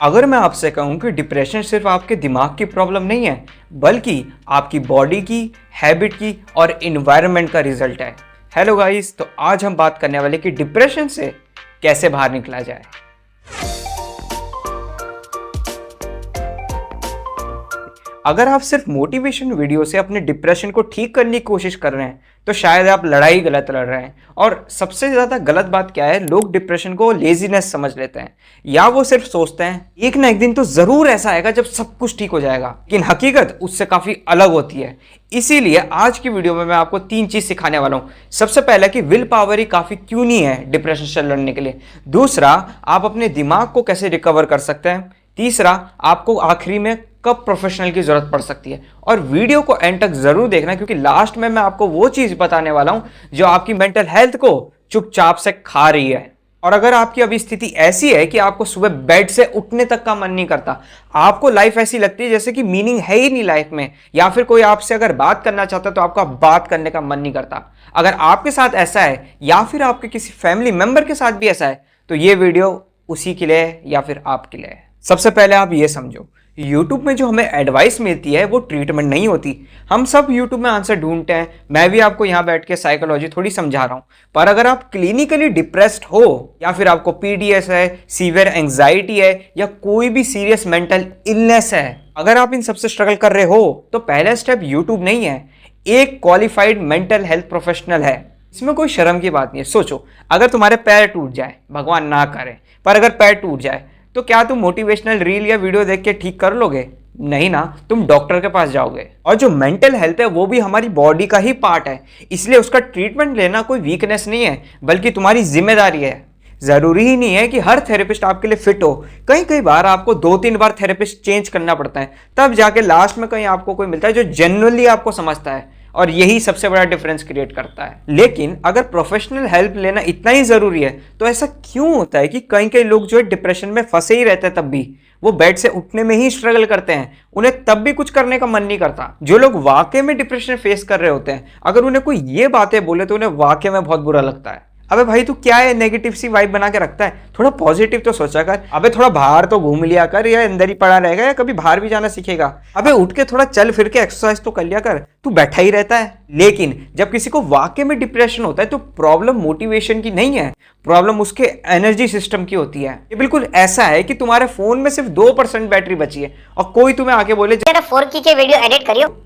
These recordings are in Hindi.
अगर मैं आपसे कहूं कि डिप्रेशन सिर्फ आपके दिमाग की प्रॉब्लम नहीं है, बल्कि आपकी बॉडी की, हैबिट की और इन्वायरमेंट का रिजल्ट है। हेलो गाइस, तो आज हम बात करने वाले कि डिप्रेशन से कैसे बाहर निकला जाए। अगर आप सिर्फ मोटिवेशन वीडियो से अपने डिप्रेशन को ठीक करने की कोशिश कर रहे हैं तो शायद आप लड़ाई गलत लड़ रहे हैं। और सबसे ज़्यादा गलत बात क्या है, लोग डिप्रेशन को लेजीनेस समझ लेते हैं या वो सिर्फ सोचते हैं एक ना एक दिन तो ज़रूर ऐसा आएगा जब सब कुछ ठीक हो जाएगा, लेकिन हकीकत उससे काफ़ी अलग होती है। इसीलिए आज की वीडियो में मैं आपको 3 चीज़ सिखाने वाला हूँ। सबसे पहले कि विल पावर ही काफ़ी क्यों नहीं है डिप्रेशन से लड़ने के लिए। दूसरा, आप अपने दिमाग को कैसे रिकवर कर सकते हैं। तीसरा, आपको आखिरी में कब प्रोफेशनल की जरूरत पड़ सकती है। और वीडियो को एंड तक जरूर देखना, क्योंकि लास्ट में मैं आपको वो चीज बताने वाला हूं जो आपकी मेंटल हेल्थ को चुपचाप से खा रही है। और अगर आपकी अभी स्थिति ऐसी है कि आपको सुबह बेड से उठने तक का मन नहीं करता, आपको लाइफ ऐसी लगती है जैसे कि मीनिंग है ही नहीं लाइफ में, या फिर कोई आपसे अगर बात करना चाहता है तो आपका बात करने का मन नहीं करता, अगर आपके साथ ऐसा है या फिर आपके किसी फैमिली मेंबर के साथ भी ऐसा है, तो ये वीडियो उसी के लिए है या फिर आपके लिए है। सबसे पहले आप ये समझो, YouTube में जो हमें एडवाइस मिलती है वो ट्रीटमेंट नहीं होती। हम सब YouTube में आंसर ढूंढते हैं, मैं भी आपको यहाँ बैठ के साइकोलॉजी थोड़ी समझा रहा हूँ। पर अगर आप क्लिनिकली डिप्रेस्ड हो या फिर आपको PDS है, सीवियर एंग्जाइटी है या कोई भी सीरियस मेंटल इलनेस है, अगर आप इन सबसे स्ट्रगल कर रहे हो तो पहला स्टेप YouTube नहीं है, एक क्वालिफाइड मेंटल हेल्थ प्रोफेशनल है। इसमें कोई शर्म की बात नहीं है। सोचो, अगर तुम्हारे पैर टूट जाए, भगवान ना करे, पर अगर पैर टूट जाए तो क्या तुम मोटिवेशनल रील या वीडियो देख के ठीक कर लोगे? नहीं ना, तुम डॉक्टर के पास जाओगे। और जो मेंटल हेल्थ है वो भी हमारी बॉडी का ही पार्ट है, इसलिए उसका ट्रीटमेंट लेना कोई वीकनेस नहीं है बल्कि तुम्हारी जिम्मेदारी है। जरूरी ही नहीं है कि हर थेरेपिस्ट आपके लिए फिट हो। कई बार आपको 2-3 बार थेरेपिस्ट चेंज करना पड़ता है, तब जाके लास्ट में कहीं आपको कोई मिलता है जो जेन्युइनली आपको समझता है, और यही सबसे बड़ा डिफरेंस क्रिएट करता है। लेकिन अगर प्रोफेशनल हेल्प लेना इतना ही जरूरी है तो ऐसा क्यों होता है कि कई लोग जो है डिप्रेशन में फंसे ही रहते हैं, तब भी वो बेड से उठने में ही स्ट्रगल करते हैं, उन्हें तब भी कुछ करने का मन नहीं करता। जो लोग वाकई में डिप्रेशन फेस कर रहे होते हैं, अगर उन्हें कोई ये बातें बोले तो उन्हें वाकई में बहुत बुरा लगता है। अबे भाई, तू क्या है नेगेटिव सी वाइब बना के रखता है, थोड़ा पॉजिटिव तो सोचा कर। अबे थोड़ा बाहर तो घूम लिया कर, या अंदर ही पड़ा रहेगा या कभी बाहर भी जाना सीखेगा? अबे उठ के थोड़ा चल फिर के एक्सरसाइज तो कर लिया कर, तू बैठा ही रहता है। लेकिन जब किसी को वाकई में डिप्रेशन होता है तो प्रॉब्लम मोटिवेशन की नहीं है, प्रॉब्लम उसके एनर्जी सिस्टम की होती है। ये बिल्कुल ऐसा है कि तुम्हारे फोन में सिर्फ 2% बैटरी बची है और कोई तुम्हें आके बोले 4K के वीडियो एडिट करियो।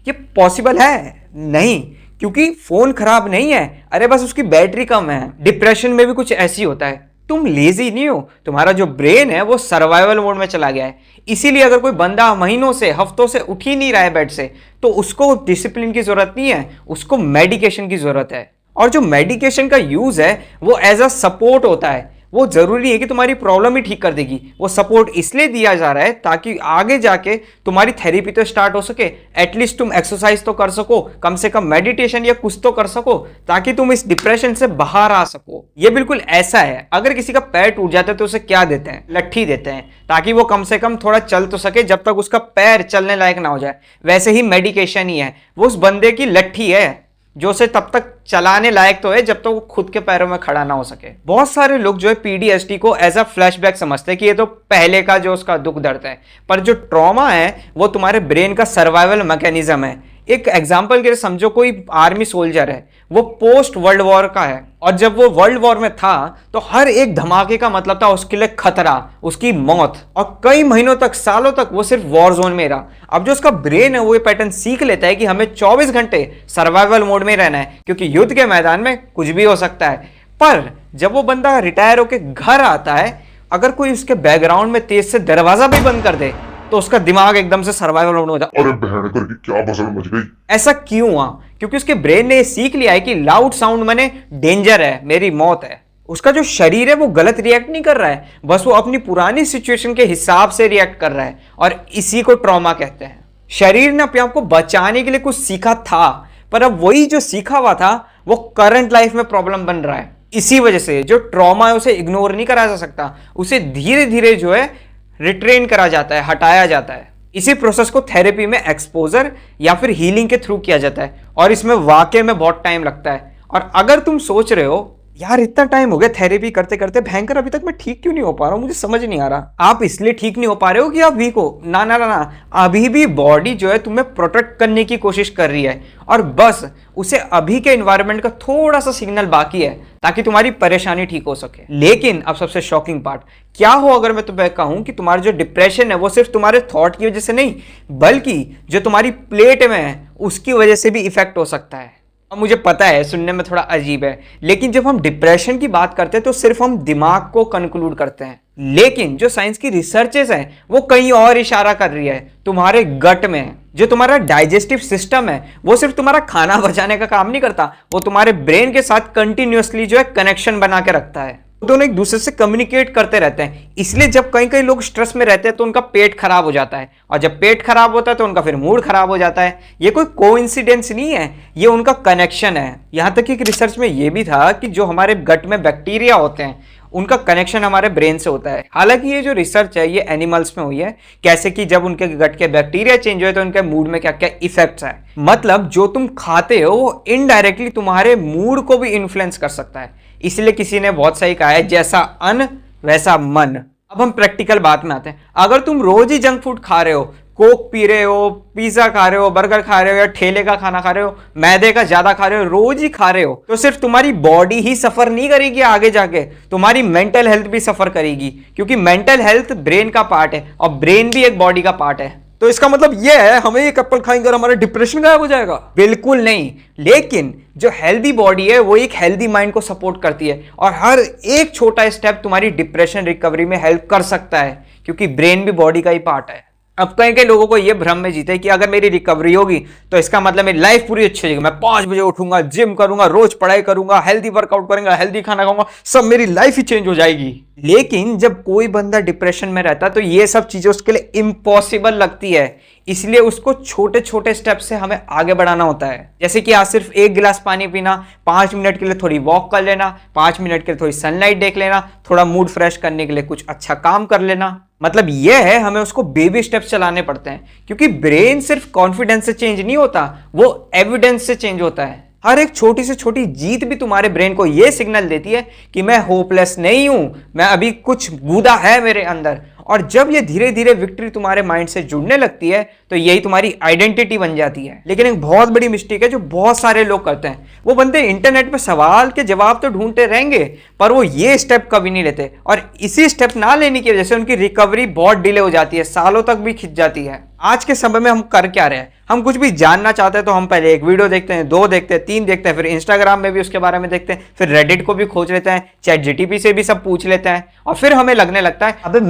ये पॉसिबल है? नहीं, क्योंकि फोन खराब नहीं है, अरे बस उसकी बैटरी कम है। डिप्रेशन में भी कुछ ऐसी होता है, तुम लेजी नहीं हो, तुम्हारा जो ब्रेन है वो सर्वाइवल मोड में चला गया है। इसीलिए अगर कोई बंदा महीनों से, हफ्तों से उठ ही नहीं रहा है बेड से, तो उसको डिसिप्लिन की जरूरत नहीं है, उसको मेडिकेशन की जरूरत है। और जो मेडिकेशन का यूज है वो एज अ सपोर्ट होता है, वो जरूरी है कि तुम्हारी प्रॉब्लम ही ठीक कर देगी। वो सपोर्ट इसलिए दिया जा रहा है ताकि आगे जाके तुम्हारी थेरेपी तो स्टार्ट हो सके, एटलीस्ट तुम एक्सरसाइज तो कर सको, कम से कम मेडिटेशन या कुछ तो कर सको, ताकि तुम इस डिप्रेशन से बाहर आ सको। ये बिल्कुल ऐसा है, अगर किसी का पैर टूट जाता है तो उसे क्या देते हैं? लट्ठी देते हैं, ताकि वो कम से कम थोड़ा चल तो सके जब तक उसका पैर चलने लायक ना हो जाए। वैसे ही मेडिकेशन ही है, वो उस बंदे की लट्ठी है जो उसे तब तक चलाने लायक तो है जब तक तो वो खुद के पैरों में खड़ा ना हो सके। बहुत सारे लोग जो है PTSD को एज अ फ्लैशबैक समझते हैं कि ये तो पहले का जो उसका दुख दर्द है, पर जो ट्रॉमा है वो तुम्हारे ब्रेन का सर्वाइवल मैकेनिज्म है। एक एग्जांपल के लिए समझो, कोई आर्मी सोल्जर है, वो पोस्ट वर्ल्ड वॉर का है, और जब वो वर्ल्ड वॉर में था तो हर एक धमाके का मतलब था उसके लिए खतरा, उसकी मौत, और कई महीनों तक, सालों तक वो सिर्फ वॉर जोन में रहा। अब जो उसका ब्रेन है वो ये पैटर्न सीख लेता है कि हमें 24 घंटे सर्वाइवल मोड में रहना है, क्योंकि युद्ध के मैदान में कुछ भी हो सकता है। पर जब वो बंदा रिटायर होकर घर आता है, अगर कोई उसके बैकग्राउंड में तेज से दरवाजा भी बंद कर दे तो उसका दिमाग एकदम से सर्वाइवल मोड में हो जाता है। अरे बहन कर क्या फसल मच गई। ऐसा क्यों हुआ? क्योंकि उसके ब्रेन ने सीख लिया है कि लाउड साउंड माने डेंजर है, मेरी मौत है। उसका जो शरीर है वो गलत रिएक्ट नहीं कर रहा है, बस वो अपनी पुरानी सिचुएशन के हिसाब से रिएक्ट कर रहा है, और इसी को ट्रॉमा कहते हैं। शरीर ने अपने आप को बचाने के लिए कुछ सीखा था, पर अब वही जो सीखा हुआ था वो करंट लाइफ में प्रॉब्लम बन रहा है। इसी वजह से जो ट्रॉमा है उसे इग्नोर नहीं करा जा सकता, उसे धीरे धीरे जो है रिट्रेन करा जाता है, हटाया जाता है। इसी प्रोसेस को थेरेपी में एक्सपोजर या फिर हीलिंग के थ्रू किया जाता है, और इसमें वाकई में बहुत टाइम लगता है। और अगर तुम सोच रहे हो यार इतना टाइम हो गया थेरेपी करते करते, भयंकर अभी तक मैं ठीक क्यों नहीं हो पा रहा हूँ, मुझे समझ नहीं आ रहा। आप इसलिए ठीक नहीं हो पा रहे हो कि आप वीक हो, ना ना ना ना, अभी भी बॉडी जो है तुम्हें प्रोटेक्ट करने की कोशिश कर रही है, और बस उसे अभी के एनवायरनमेंट का थोड़ा सा सिग्नल बाकी है ताकि तुम्हारी परेशानी ठीक हो सके। लेकिन अब सबसे शॉकिंग पार्ट क्या हो अगर मैं तुम्हें कहूं कि तुम्हारा जो डिप्रेशन है वो सिर्फ तुम्हारे थॉट की वजह से नहीं, बल्कि जो तुम्हारी प्लेट में है उसकी वजह से भी इफेक्ट हो सकता है। अब मुझे पता है सुनने में थोड़ा अजीब है, लेकिन जब हम डिप्रेशन की बात करते हैं तो सिर्फ हम दिमाग को कंक्लूड करते हैं, लेकिन जो साइंस की रिसर्चेस हैं वो कहीं और इशारा कर रही है, तुम्हारे गट में। जो तुम्हारा डाइजेस्टिव सिस्टम है वो सिर्फ तुम्हारा खाना पचाने का काम नहीं करता, वो तुम्हारे ब्रेन के साथ कंटिन्यूअसली जो है कनेक्शन बना के रखता है, दोनों एक दूसरे से कम्युनिकेट करते रहते हैं। इसलिए जब कई कई लोग स्ट्रेस में रहते हैं तो उनका पेट खराब हो जाता है, और जब पेट खराब होता है तो उनका फिर मूड खराब हो जाता है। ये कोई कोइंसिडेंस नहीं है, ये उनका कनेक्शन है। यहां तक कि एक रिसर्च में ये भी था कि जो हमारे गट में बैक्टीरिया होते हैं उनका कनेक्शन हमारे ब्रेन से होता है। हालांकि ये जो रिसर्च है ये एनिमल्स में हुई है, कैसे कि जब उनके गट के बैक्टीरिया चेंज हुए तो उनके मूड में क्या क्या इफेक्ट्स है। मतलब जो तुम खाते हो वो इनडायरेक्टली तुम्हारे मूड को भी इन्फ्लुएंस कर सकता है। इसलिए किसी ने बहुत सही कहा है, जैसा अन्न वैसा मन। अब हम प्रैक्टिकल बात में आते हैं। अगर तुम रोज ही जंक फूड खा रहे हो, कोक पी रहे हो, पिज्जा खा रहे हो, बर्गर खा रहे हो, या ठेले का खाना खा रहे हो, मैदे का ज्यादा खा रहे हो, रोज ही खा रहे हो, तो सिर्फ तुम्हारी बॉडी ही सफर नहीं करेगी, आगे जाके तुम्हारी मेंटल हेल्थ भी सफर करेगी, क्योंकि मेंटल हेल्थ ब्रेन का पार्ट है और ब्रेन भी एक बॉडी का पार्ट है। तो इसका मतलब यह है हमें एक एप्पल खाएंगे और हमारा डिप्रेशन गायब हो जाएगा? बिल्कुल नहीं। लेकिन जो हेल्दी बॉडी है वो एक हेल्दी माइंड को सपोर्ट करती है, और हर एक छोटा स्टेप तुम्हारी डिप्रेशन रिकवरी में हेल्प कर सकता है, क्योंकि ब्रेन भी बॉडी का ही पार्ट है। अब कई कई लोगों को ये भ्रम में जीते कि अगर मेरी रिकवरी होगी तो इसका मतलब मेरी लाइफ पूरी अच्छी हो जाएगी, मैं 5 बजे उठूंगा, जिम करूंगा, रोज पढ़ाई करूंगा, हेल्दी वर्कआउट करूंगा, हेल्दी खाना खाऊंगा, सब मेरी लाइफ ही चेंज हो जाएगी। लेकिन जब कोई बंदा डिप्रेशन में रहता है तो ये सब चीजें उसके लिए इम्पॉसिबल लगती है, इसलिए उसको छोटे छोटे स्टेप से हमें आगे बढ़ाना होता है। जैसे कि आज सिर्फ 1 गिलास पानी पीना, 5 मिनट के लिए थोड़ी वॉक कर लेना, 5 मिनट के लिए थोड़ी सनलाइट देख लेना, थोड़ा मूड फ्रेश करने के लिए कुछ अच्छा काम कर लेना। मतलब यह है हमें उसको बेबी स्टेप्स चलाने पड़ते हैं, क्योंकि ब्रेन सिर्फ कॉन्फिडेंस से चेंज नहीं होता, वो एविडेंस से चेंज होता है। हर एक छोटी से छोटी जीत भी तुम्हारे ब्रेन को यह सिग्नल देती है कि मैं होपलेस नहीं हूं, मैं अभी कुछ गूदा है मेरे अंदर। और जब ये धीरे धीरे विक्ट्री तुम्हारे माइंड से जुड़ने लगती है तो यही तुम्हारी आइडेंटिटी बन जाती है। लेकिन एक बहुत बड़ी मिस्टेक है जो बहुत सारे लोग करते हैं, वो बंदे इंटरनेट पे सवाल के जवाब तो ढूंढते रहेंगे पर वो ये स्टेप कभी नहीं लेते, और इसी स्टेप ना लेने की वजह से उनकी रिकवरी बहुत डिले हो जाती है, सालों तक भी खिंच जाती है। आज के समय में हम कर क्या रहे हैं, हम कुछ भी जानना चाहते हैं तो हम पहले एक वीडियो देखते हैं, 2 देखते हैं, 3 देखते हैं, फिर इंस्टाग्राम में भी उसके बारे में देखते हैं, फिर रेडिट को भी खोज लेते हैं, चैट जीटीपी से भी सब पूछ लेते हैं, और फिर हमें लगने लगता है अबे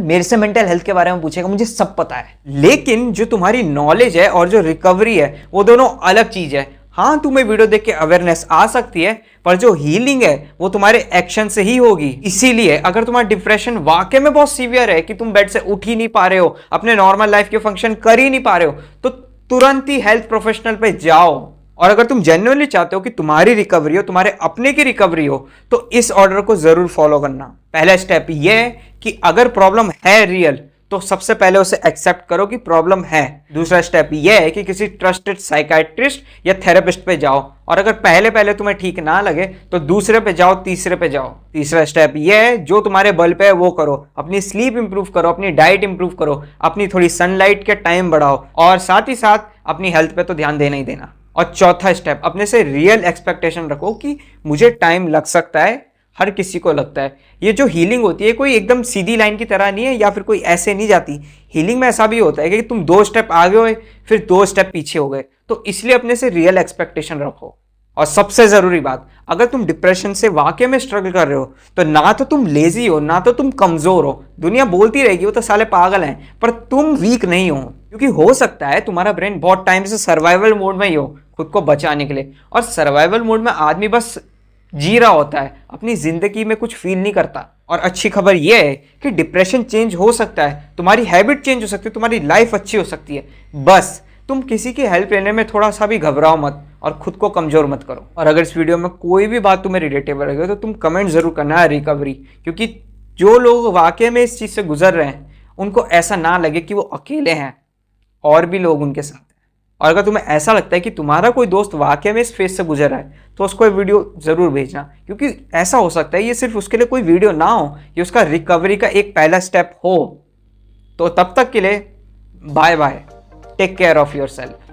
मेरे से मेंटल हेल्थ के बारे में पूछेगा, मुझे सब पता है। लेकिन जो तुम्हारी नॉलेज है और जो रिकवरी है वो दोनों अलग चीज है। हाँ, तुम्हें वीडियो देख के अवेयरनेस आ सकती है, पर जो हीलिंग है वो तुम्हारे एक्शन से ही होगी। इसीलिए अगर तुम्हारा डिप्रेशन वाकई में बहुत सीवियर है कि तुम बेड से उठ ही नहीं पा रहे हो, अपने नॉर्मल लाइफ के फंक्शन कर ही नहीं पा रहे हो, तो तुरंत ही हेल्थ प्रोफेशनल पे जाओ। और अगर तुम जेन्युइनली चाहते हो कि तुम्हारी रिकवरी हो, तुम्हारे अपने की रिकवरी हो, तो इस ऑर्डर को जरूर फॉलो करना। पहला स्टेप ये है कि अगर प्रॉब्लम है रियल तो सबसे पहले उसे एक्सेप्ट करो कि प्रॉब्लम है। दूसरा स्टेप यह है कि किसी ट्रस्टेड साइकाइट्रिस्ट या थेरेपिस्ट पे जाओ, और अगर पहले पहले तुम्हें ठीक ना लगे तो दूसरे पे जाओ, तीसरे पे जाओ। तीसरा स्टेप यह है जो तुम्हारे बल पे है वो करो, अपनी स्लीप इंप्रूव करो, अपनी डाइट इंप्रूव करो, अपनी थोड़ी सनलाइट के टाइम बढ़ाओ, और साथ ही साथ अपनी हेल्थ पे तो ध्यान देना ही देना। और चौथा स्टेप, अपने से रियल एक्सपेक्टेशन रखो कि मुझे टाइम लग सकता है, हर किसी को लगता है। ये जो हीलिंग होती है कोई एकदम सीधी लाइन की तरह नहीं है, या फिर कोई ऐसे नहीं जाती। हीलिंग में ऐसा भी होता है कि तुम 2 स्टेप आगे हो फिर 2 स्टेप पीछे हो गए, तो इसलिए अपने से रियल एक्सपेक्टेशन रखो। और सबसे जरूरी बात, अगर तुम डिप्रेशन से वाकई में स्ट्रगल कर रहे हो तो ना तो तुम लेजी हो, ना तो तुम कमजोर हो। दुनिया बोलती रहेगी वो तो साले पागल हैं, पर तुम वीक नहीं हो, क्योंकि हो सकता है तुम्हारा ब्रेन बहुत टाइम से सर्वाइवल मोड में ही हो खुद को बचाने के लिए, और सर्वाइवल मोड में आदमी बस जी रहा होता है, अपनी जिंदगी में कुछ फील नहीं करता। और अच्छी खबर यह है कि डिप्रेशन चेंज हो सकता है, तुम्हारी हैबिट चेंज हो सकती है, तुम्हारी लाइफ अच्छी हो सकती है। बस तुम किसी की हेल्प लेने में थोड़ा सा भी घबराओ मत और खुद को कमजोर मत करो। और अगर इस वीडियो में कोई भी बात तुम्हें रिलेटेबल लगे तो तुम कमेंट जरूर करना है रिकवरी, क्योंकि जो लोग वाकई में इस चीज से गुजर रहे हैं उनको ऐसा ना लगे कि वो अकेले हैं, और भी लोग उनके साथ हैं। और अगर तुम्हें ऐसा लगता है कि तुम्हारा कोई दोस्त वाकई में इस फेज से गुजर रहा है तो उसको ये वीडियो ज़रूर भेजना, क्योंकि ऐसा हो सकता है ये सिर्फ उसके लिए कोई वीडियो ना हो, ये उसका रिकवरी का एक पहला स्टेप हो। तो तब तक के लिए bye bye, take care of your self.